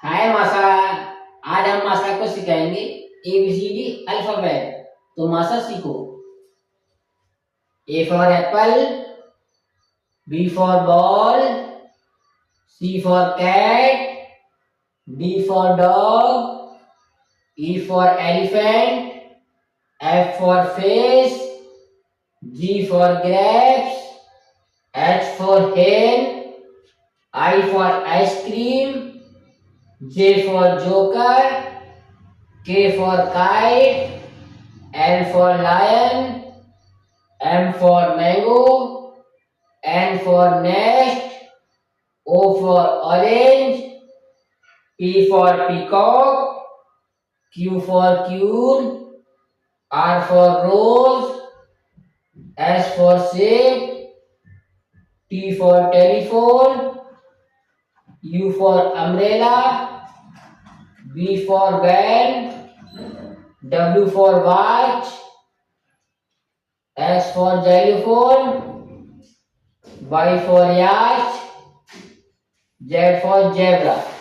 हाय मासा। आज हम मासा को सिखाएंगे ABCD अल्फाबेट। तो मासा सीखो। A for apple, B for ball, C for cat, D for dog, E for elephant, F for fish, G for grapes, H for hen, I for ice cream, J for joker, K for kite, L for lion, M for mango, N for nest, O for orange, P for peacock, Q for queen, R for rose, S for shape, T for telephone, U for umbrella, B for band, W for watch, X for xylophone, Y for yacht, Z for zebra.